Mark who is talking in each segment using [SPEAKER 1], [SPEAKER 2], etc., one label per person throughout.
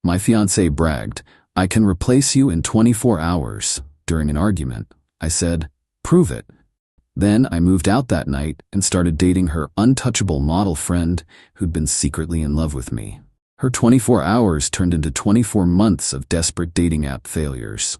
[SPEAKER 1] My fiancé bragged, "I can replace you in 24 hours. During an argument, I said, "Prove it." Then I moved out that night and started dating her untouchable model friend who'd been secretly in love with me. Her 24 hours turned into 24 months of desperate dating app failures.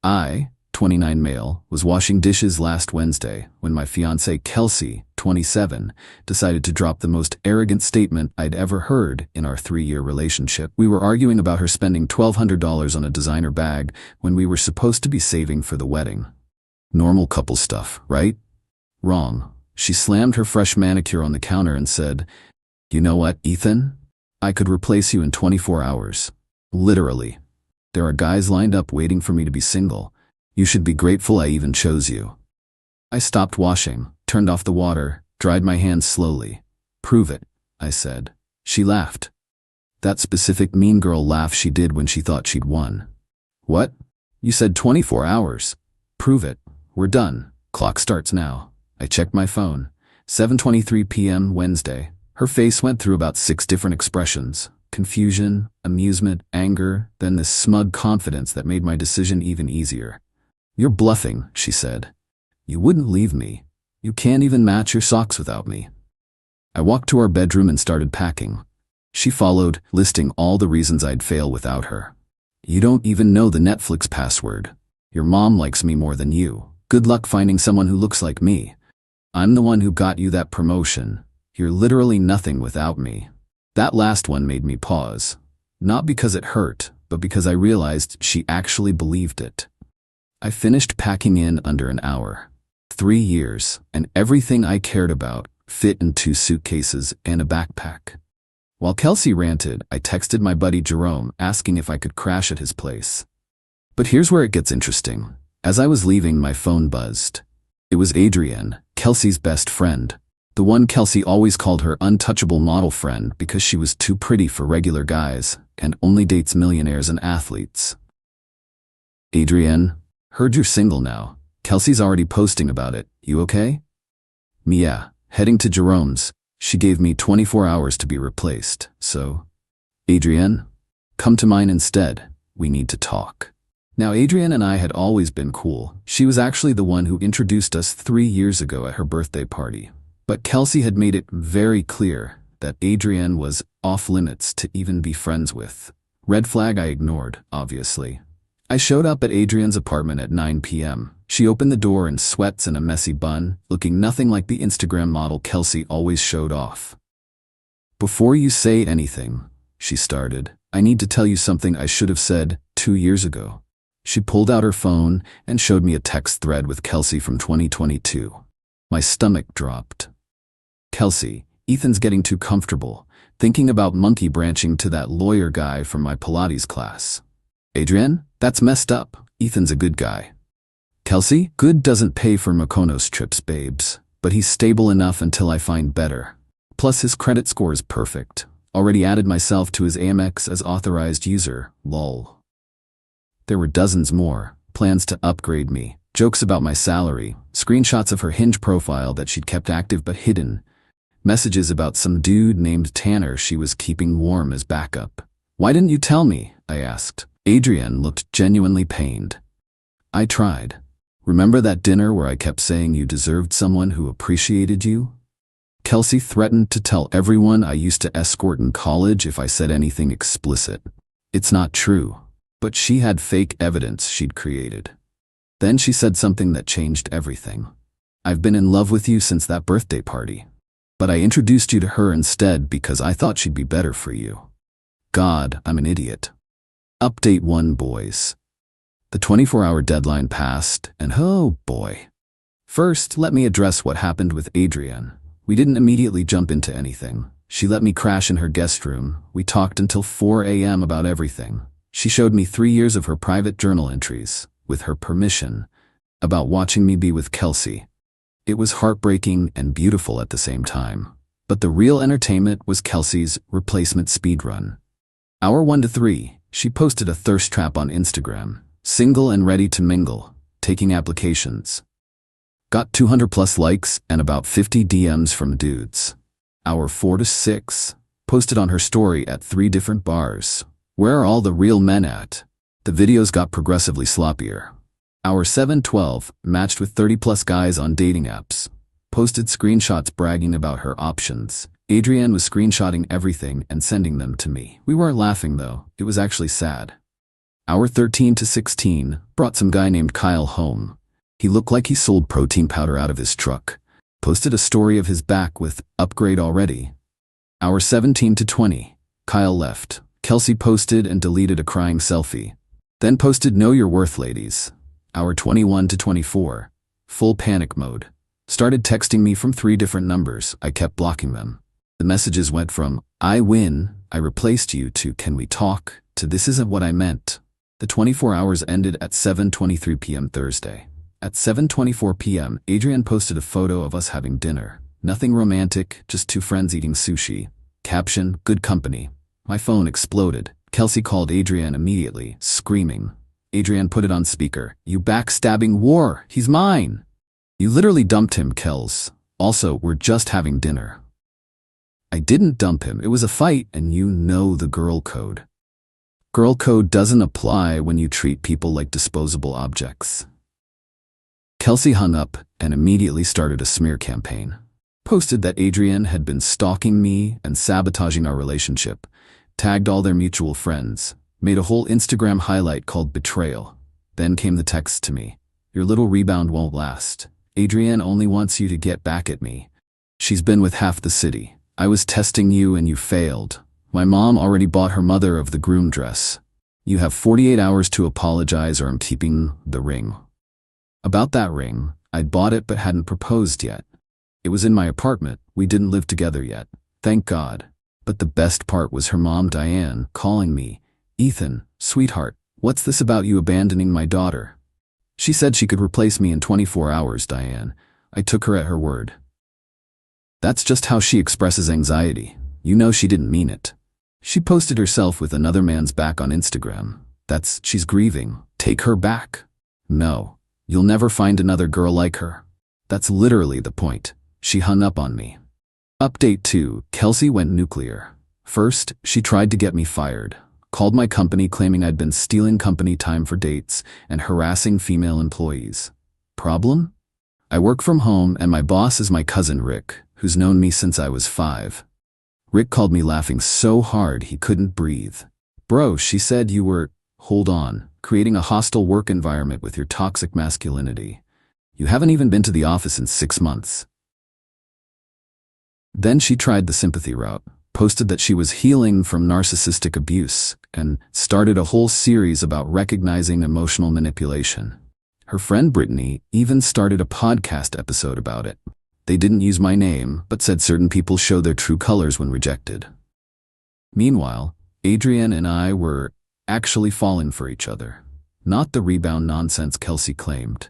[SPEAKER 1] I, 29 male, was washing dishes last Wednesday when my fiancée Qley, 27, decided to drop the most arrogant statement I'd ever heard in our 3-year relationship. We were arguing about her spending $1,200 on a designer bag when we were supposed to be saving for the wedding. Normal couple stuff, right? Wrong. She slammed her fresh manicure on the counter and said, "You know what, Ethan? I could replace you in 24 hours. Literally. There are guys lined up waiting for me to be single. You should be grateful I even chose you." I stopped washing, turned off the water, dried my hands slowly. "Prove it," I said. She laughed. That specific mean girl laugh she did when she thought she'd won. "What? You said 24 hours. Prove it. We're done. Clock starts now." I checked my phone. 7:23 p.m. Wednesday. Her face went through about 6 different expressions. Confusion, amusement, anger, then this smug confidence that made my decision even easier. "You're bluffing," she said. "You wouldn't leave me. You can't even match your socks without me." I walked to our bedroom and started packing. She followed, listing all the reasons I'd fail without her. "You don't even know the Netflix password. Your mom likes me more than you. Good luck finding someone who looks like me. I'm the one who got you that promotion. You're literally nothing without me." That last one made me pause. Not because it hurt, but because I realized she actually believed it. I finished packing in under an hour. 3 years, and everything I cared about fit in 2 suitcases and a backpack. While Qley ranted, I texted my buddy Jerome asking if I could crash at his place. But here's where it gets interesting. As I was leaving, my phone buzzed. It was Adrienne, Qley's best friend. The one Qley always called her untouchable model friend because she was too pretty for regular guys and only dates millionaires and athletes. "Adrienne, heard you're single now. Qley's already posting about it. You okay?" "Yeah, heading to Jerome's. She gave me 24 hours to be replaced, so..." "Adrienne, come to mine instead. We need to talk." Now, Adrienne and I had always been cool. She was actually the one who introduced us 3 years ago at her birthday party. But Qley had made it very clear that Adrienne was off limits to even be friends with. Red flag I ignored, obviously. I showed up at Adrienne's apartment at 9 p.m. She opened the door in sweats and a messy bun, looking nothing like the Instagram model Qley always showed off. "Before you say anything," she started, "I need to tell you something I should have said 2 years ago." She pulled out her phone and showed me a text thread with Qley from 2022. My stomach dropped. "Qley, Ethan's getting too comfortable, thinking about monkey branching to that lawyer guy from my Pilates class." "Adrienne, that's messed up. Ethan's a good guy." "Qley, good doesn't pay for Mykonos trips, babes, but he's stable enough until I find better. Plus his credit score is perfect. Already added myself to his Amex as authorized user, lol." There were dozens more, plans to upgrade me, jokes about my salary, screenshots of her Hinge profile that she'd kept active but hidden, messages about some dude named Tanner she was keeping warm as backup. "Why didn't you tell me?" I asked. Adrienne looked genuinely pained. "I tried. Remember that dinner where I kept saying you deserved someone who appreciated you? Qley threatened to tell everyone I used to escort in college if I said anything explicit. It's not true. But she had fake evidence she'd created. Then she said something that changed everything. "I've been in love with you since that birthday party. But I introduced you to her instead because I thought she'd be better for you." God, I'm an idiot. Update 1, boys. The 24-hour deadline passed, and oh boy. First, let me address what happened with Adrienne. We didn't immediately jump into anything. She let me crash in her guest room. We talked until 4 a.m. about everything. She showed me 3 years of her private journal entries, with her permission, about watching me be with Qley. It was heartbreaking and beautiful at the same time. But the real entertainment was Qley's replacement speedrun. Hour 1 to 3, she posted a thirst trap on Instagram, single and ready to mingle, taking applications. Got 200 plus likes and about 50 DMs from dudes. Hour 4 to 6, posted on her story at 3 different bars. Where are all the real men at? The videos got progressively sloppier. Hour 7:12 matched with 30+ guys on dating apps. Posted screenshots bragging about her options. Adrienne was screenshotting everything and sending them to me. We weren't laughing though, it was actually sad. Hour 13 to 16 brought some guy named Kyle home. He looked like he sold protein powder out of his truck. Posted a story of his back with "upgrade already." Hour 17 to 20, Kyle left. Qley posted and deleted a crying selfie. Then posted "know your worth, ladies." Hour 21 to 24, full panic mode. Started texting me from 3 different numbers. I kept blocking them. The messages went from "I win, I replaced you" to "can we talk" to "this isn't what I meant." The 24 hours ended at 7:23 p.m. Thursday. At 7:24 p.m., Adrienne posted a photo of us having dinner. Nothing romantic, just 2 friends eating sushi. Caption, "good company." My phone exploded. Qley called Adrienne immediately, screaming. Adrienne put it on speaker. "You backstabbing whore, he's mine." "You literally dumped him, Kels. Also, we're just having dinner." "I didn't dump him, it was a fight, and you know the girl code." Girl code doesn't apply when you treat people like disposable objects. Qley hung up and immediately started a smear campaign. Posted that Adrienne had been stalking me and sabotaging our relationship, tagged all their mutual friends, made a whole Instagram highlight called "Betrayal." Then came the text to me. "Your little rebound won't last. Adrienne only wants you to get back at me. She's been with half the city. I was testing you and you failed. My mom already bought her mother of the groom dress. You have 48 hours to apologize or I'm keeping the ring." About that ring, I'd bought it but hadn't proposed yet. It was in my apartment. We didn't live together yet. Thank God. But the best part was her mom, Diane, calling me. "Ethan, sweetheart, what's this about you abandoning my daughter?" She said she could replace me in 24 hours, Diane. I took her at her word. That's just how she expresses anxiety. You know she didn't mean it. She posted herself with another man's back on Instagram. She's grieving. Take her back. No. You'll never find another girl like her. That's literally the point. She hung up on me. Update 2. Qley went nuclear. First, she tried to get me fired. Called my company claiming I'd been stealing company time for dates and harassing female employees. Problem? I work from home and my boss is my cousin Rick, who's known me since I was 5. Rick called me laughing so hard he couldn't breathe. "Bro," she said, "you were, hold on, creating a hostile work environment with your toxic masculinity. You haven't even been to the office in 6 months." Then she tried the sympathy route, posted that she was healing from narcissistic abuse, and started a whole series about recognizing emotional manipulation. Her friend Brittany even started a podcast episode about it. They didn't use my name, but said certain people show their true colors when rejected. Meanwhile, Adrienne and I were actually falling for each other. Not the rebound nonsense Qley claimed.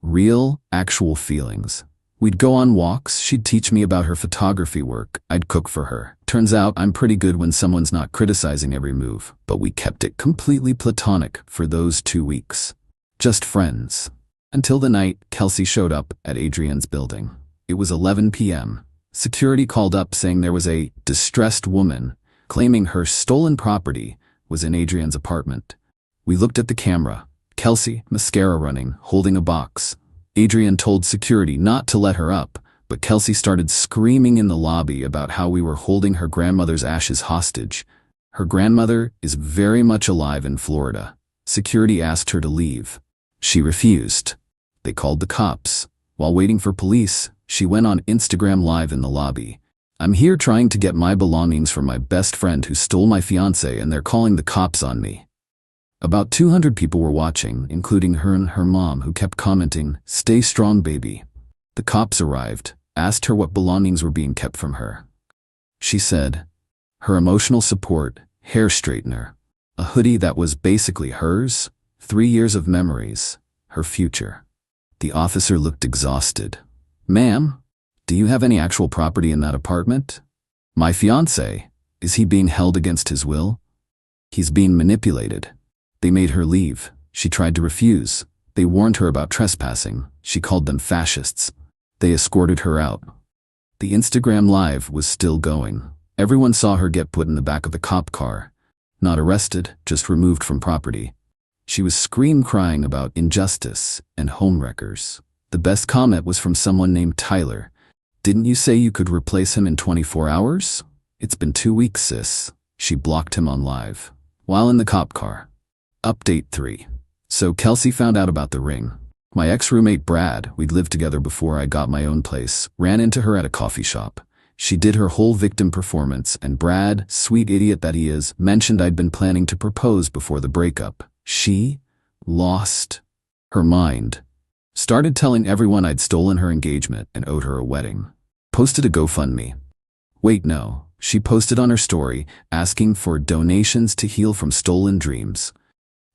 [SPEAKER 1] Real, actual feelings. We'd go on walks, she'd teach me about her photography work, I'd cook for her. Turns out I'm pretty good when someone's not criticizing every move, but we kept it completely platonic for those 2 weeks. Just friends. Until the night Qley showed up at Adrienne's building. It was 11 p.m. Security called up saying there was a distressed woman claiming her stolen property was in Adrienne's apartment. We looked at the camera. Qley, mascara running, holding a box. Adrienne told security not to let her up, but Qley started screaming in the lobby about how we were holding her grandmother's ashes hostage. Her grandmother is very much alive in Florida. Security asked her to leave. She refused. They called the cops. While waiting for police, she went on Instagram Live in the lobby. "I'm here trying to get my belongings from my best friend who stole my fiancé and they're calling the cops on me." About 200 people were watching, including her and her mom, who kept commenting, "Stay strong, baby." The cops arrived, asked her what belongings were being kept from her. She said, her emotional support, hair straightener, a hoodie that was basically hers, 3 years of memories, her future. The officer looked exhausted. "Ma'am, do you have any actual property in that apartment?" "My fiancé, is he being held against his will?" "He's being manipulated." They made her leave. She tried to refuse. They warned her about trespassing. She called them fascists. They escorted her out. The Instagram Live was still going. Everyone saw her get put in the back of the cop car. not arrested, just removed from property. She was scream-crying about injustice and homewreckers. The best comment was from someone named Tyler. "Didn't you say you could replace him in 24 hours? It's been 2 weeks, sis." She blocked him on live. While in the cop car. Update 3. So Kelsey found out about the ring. My ex-roommate Brad, we'd lived together before I got my own place, ran into her at a coffee shop. She did her whole victim performance, and Brad, sweet idiot that he is, mentioned I'd been planning to propose before the breakup. She lost her mind. Started telling everyone I'd stolen her engagement and owed her a wedding. Posted a GoFundMe. Wait, no. She posted on her story, asking for donations to heal from stolen dreams.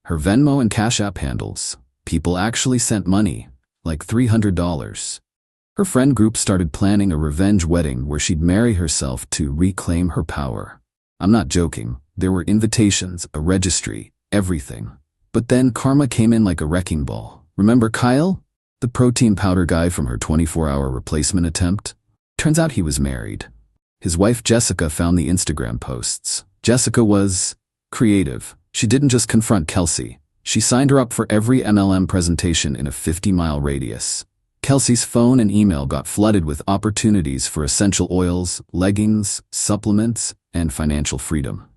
[SPEAKER 1] Her Venmo and Cash App handles. People actually sent money, like $300. Her friend group started planning a revenge wedding where she'd marry herself to reclaim her power. I'm not joking. There were invitations, a registry, everything. But then karma came in like a wrecking ball. Remember Kyle? The protein powder guy from her 24-hour replacement attempt? Turns out he was married. His wife Jessica found the Instagram posts. Jessica was creative. She didn't just confront Kelsey. She signed her up for every MLM presentation in a 50-mile radius. Kelsey's phone and email got flooded with opportunities for essential oils, leggings, supplements, and financial freedom.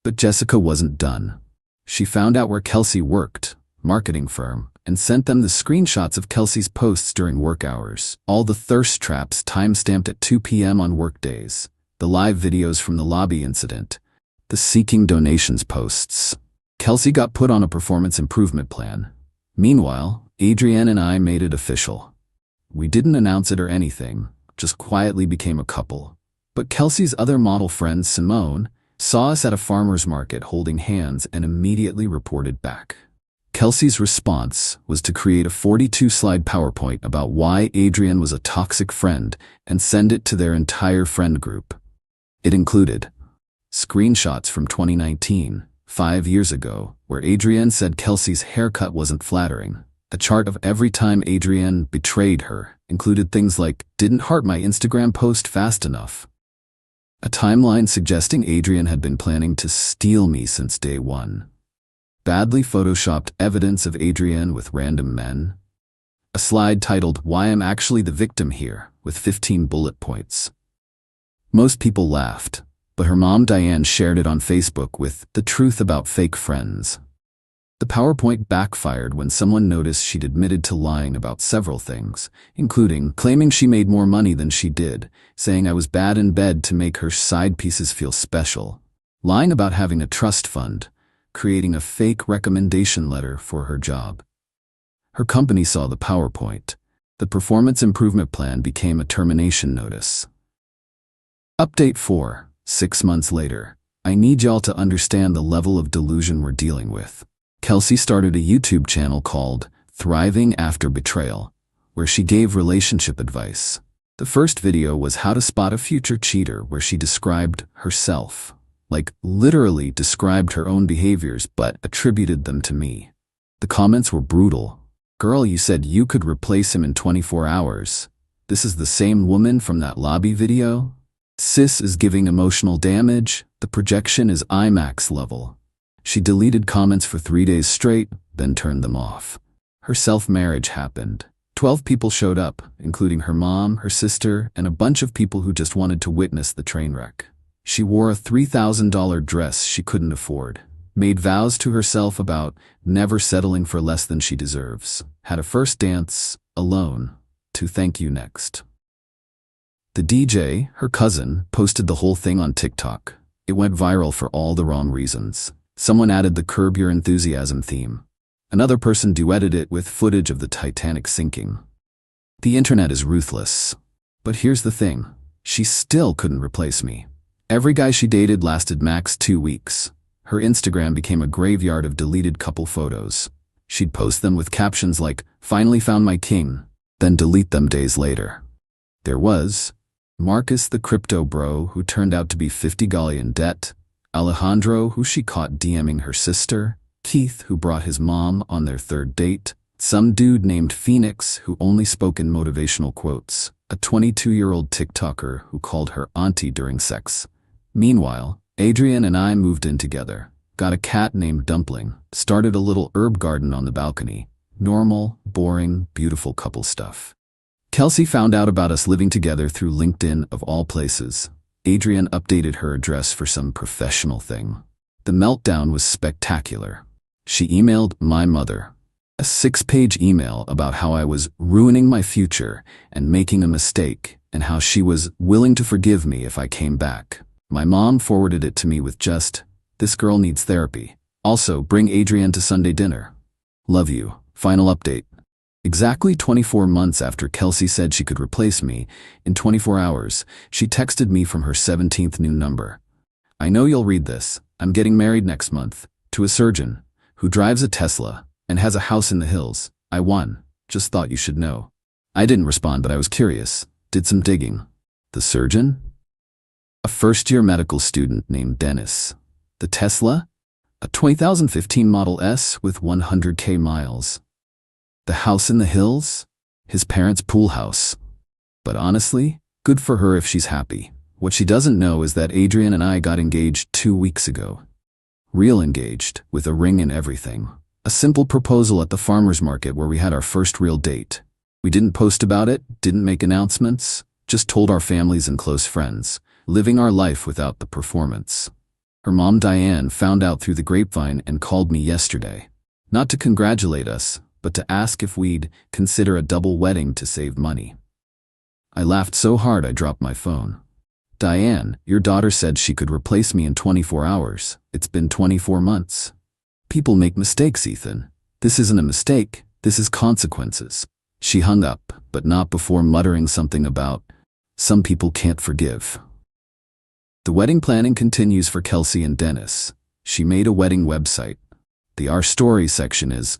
[SPEAKER 1] But Jessica wasn't done. She found out where Kelsey worked, marketing firm, and sent them the screenshots of Kelsey's posts during work hours. All the thirst traps time-stamped at 2 p.m. on workdays, the live videos from the lobby incident, the seeking donations posts. Kelsey got put on a performance improvement plan. Meanwhile, Adrienne and I made it official. We didn't announce it or anything, just quietly became a couple. But Kelsey's other model friend, Simone, saw us at a farmer's market holding hands and immediately reported back. Kelsey's response was to create a 42-slide PowerPoint about why Adrienne was a toxic friend and send it to their entire friend group. It included screenshots from 2019, 5 years ago, where Adrienne said Kelsey's haircut wasn't flattering. A chart of every time Adrienne betrayed her, included things like, "Didn't heart my Instagram post fast enough." A timeline suggesting Adrienne had been planning to steal me since day one. Badly photoshopped evidence of Adrienne with random men. A slide titled, "Why I'm Actually the Victim Here," with 15 bullet points. Most people laughed, but her mom Diane shared it on Facebook with "The Truth About Fake Friends." The PowerPoint backfired when someone noticed she'd admitted to lying about several things, including claiming she made more money than she did, saying I was bad in bed to make her side pieces feel special, lying about having a trust fund, creating a fake recommendation letter for her job. Her company saw the PowerPoint. The performance improvement plan became a termination notice. Update 4. 6 months later. I need y'all to understand the level of delusion we're dealing with. Kelsey started a YouTube channel called Thriving After Betrayal, where she gave relationship advice. The first video was how to spot a future cheater, where she described herself, like literally described her own behaviors but attributed them to me. The comments were brutal. "Girl, you said you could replace him in 24 hours. This is the same woman from that lobby video? Sis is giving emotional damage. The projection is IMAX level." She deleted comments for 3 days straight, then turned them off. Her self-marriage happened. 12 people showed up, including her mom, her sister, and a bunch of people who just wanted to witness the train wreck. She wore a $3,000 dress she couldn't afford, made vows to herself about never settling for less than she deserves, had a first dance, alone, to thank you next. The DJ, her cousin, posted the whole thing on TikTok. It went viral for all the wrong reasons. Someone added the Curb Your Enthusiasm theme. Another person duetted it with footage of the Titanic sinking. The internet is ruthless. But here's the thing. She still couldn't replace me. Every guy she dated lasted max 2 weeks. Her Instagram became a graveyard of deleted couple photos. She'd post them with captions like, "Finally found my king," then delete them days later. There was Marcus the crypto bro, who turned out to be 50 Qley in debt, Alejandro, who she caught DMing her sister, Keith, who brought his mom on their 3rd date, some dude named Phoenix, who only spoke in motivational quotes, a 22-year-old TikToker who called her auntie during sex. Meanwhile, Adrian and I moved in together, got a cat named Dumpling, started a little herb garden on the balcony. Normal, boring, beautiful couple stuff. Qley found out about us living together through LinkedIn of all places. Adrian updated her address for some professional thing. The meltdown was spectacular. She emailed my mother. A 6-page email about how I was ruining my future and making a mistake, and how she was willing to forgive me if I came back. My mom forwarded it to me with just, "This girl needs therapy. Also, bring Adrian to Sunday dinner. Love you. Final update." Exactly 24 months after Qley said she could replace me, in 24 hours, she texted me from her 17th new number. "I know you'll read this. I'm getting married next month, to a surgeon, who drives a Tesla, and has a house in the hills. I won. Just thought you should know." I didn't respond, but I was curious. Did some digging. The surgeon? A first-year medical student named Dennis. The Tesla? A 2015 Model S with 100K miles. The house in the hills? His parents' pool house. But honestly, good for her if she's happy. What she doesn't know is that Adrian and I got engaged 2 weeks ago. Real engaged, with a ring and everything. A simple proposal at the farmer's market where we had our first real date. We didn't post about it, didn't make announcements, just told our families and close friends, living our life without the performance. Her mom Diane found out through the grapevine and called me yesterday. Not to congratulate us, but to ask if we'd consider a double wedding to save money. I laughed so hard I dropped my phone. "Diane, your daughter said she could replace me in 24 hours. It's been 24 months. People make mistakes, Ethan. This isn't a mistake, this is consequences." She hung up, but not before muttering something about, "Some people can't forgive." The wedding planning continues for Qley and Dennis. She made a wedding website. The Our Story section is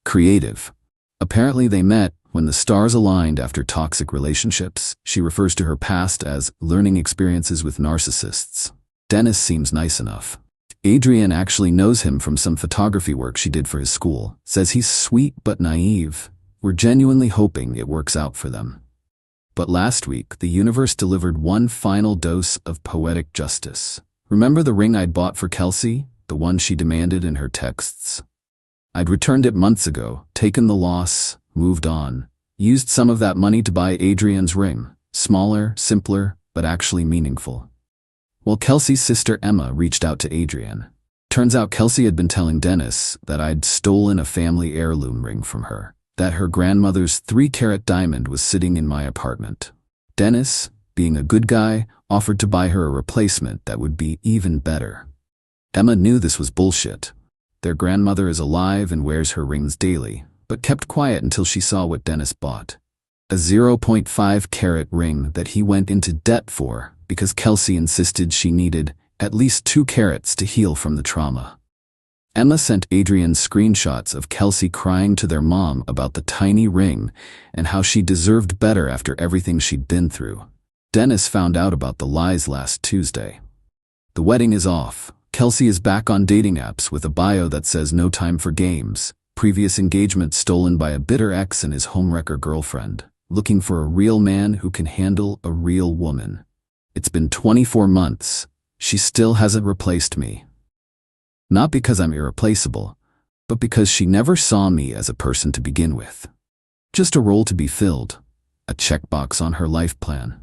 [SPEAKER 1] creative. Apparently they met when the stars aligned after toxic relationships. She refers to her past as learning experiences with narcissists. Dennis seems nice enough. Adrian actually knows him from some photography work she did for his school. Says he's sweet but naive. We're genuinely hoping it works out for them. But last week, the universe delivered one final dose of poetic justice. Remember the ring I'd bought for Qley? The one she demanded in her texts? I'd returned it months ago, taken the loss, moved on, used some of that money to buy Adrian's ring. Smaller, simpler, but actually meaningful. Well, Qley's sister Emma reached out to Adrian. Turns out Qley had been telling Dennis that I'd stolen a family heirloom ring from her, that her grandmother's 3-carat diamond was sitting in my apartment. Dennis, being a good guy, offered to buy her a replacement that would be even better. Emma knew this was bullshit. Their grandmother is alive and wears her rings daily, but kept quiet until she saw what Dennis bought. A 0.5-carat ring that he went into debt for because Qley insisted she needed at least 2 carats to heal from the trauma. Emma sent Adrian screenshots of Qley crying to their mom about the tiny ring and how she deserved better after everything she'd been through. Dennis found out about the lies last Tuesday. The wedding is off. Qley is back on dating apps with a bio that says no time for games, previous engagement stolen by a bitter ex and his homewrecker girlfriend, looking for a real man who can handle a real woman. It's been 24 months. She still hasn't replaced me. Not because I'm irreplaceable, but because she never saw me as a person to begin with. Just a role to be filled, a checkbox on her life plan.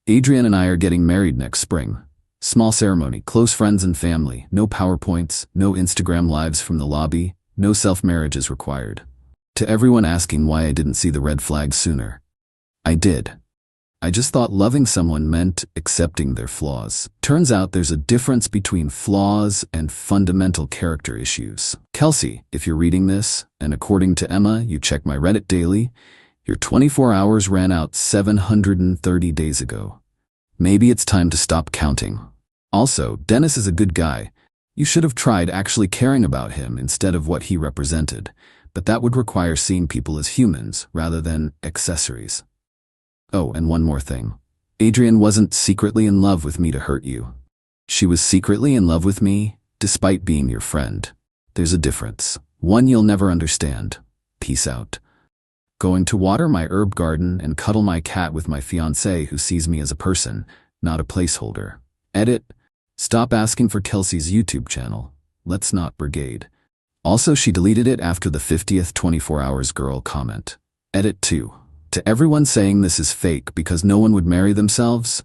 [SPEAKER 1] Adrian and I are getting married next spring. Small ceremony, close friends and family, no PowerPoints, no Instagram lives from the lobby, no self-marriages required. To everyone asking why I didn't see the red flags sooner. I did. I just thought loving someone meant accepting their flaws. Turns out there's a difference between flaws and fundamental character issues. Qley, if you're reading this, and according to Emma, you check my Reddit daily, your 24 hours ran out 730 days ago. Maybe it's time to stop counting. Also, Dennis is a good guy. You should have tried actually caring about him instead of what he represented, but that would require seeing people as humans rather than accessories. Oh, and one more thing. Adrian wasn't secretly in love with me to hurt you. She was secretly in love with me, despite being your friend. There's a difference. One you'll never understand. Peace out. Going to water my herb garden and cuddle my cat with my fiancée who sees me as a person, not a placeholder. Edit. Stop asking for Kelsey's YouTube channel. Let's not brigade. Also, she deleted it after the 50th 24 hours girl comment. Edit 2. To everyone saying this is fake because no one would marry themselves,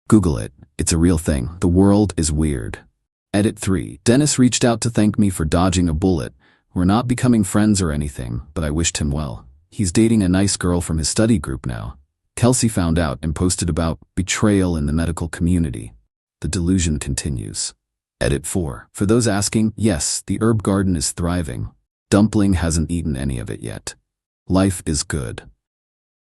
[SPEAKER 1] Google it. It's a real thing. The world is weird. Edit 3. Dennis reached out to thank me for dodging a bullet. We're not becoming friends or anything, but I wished him well. He's dating a nice girl from his study group now. Kelsey found out and posted about betrayal in the medical community. The delusion continues. Edit 4. For those asking, yes, the herb garden is thriving. Dumpling hasn't eaten any of it yet. Life is good.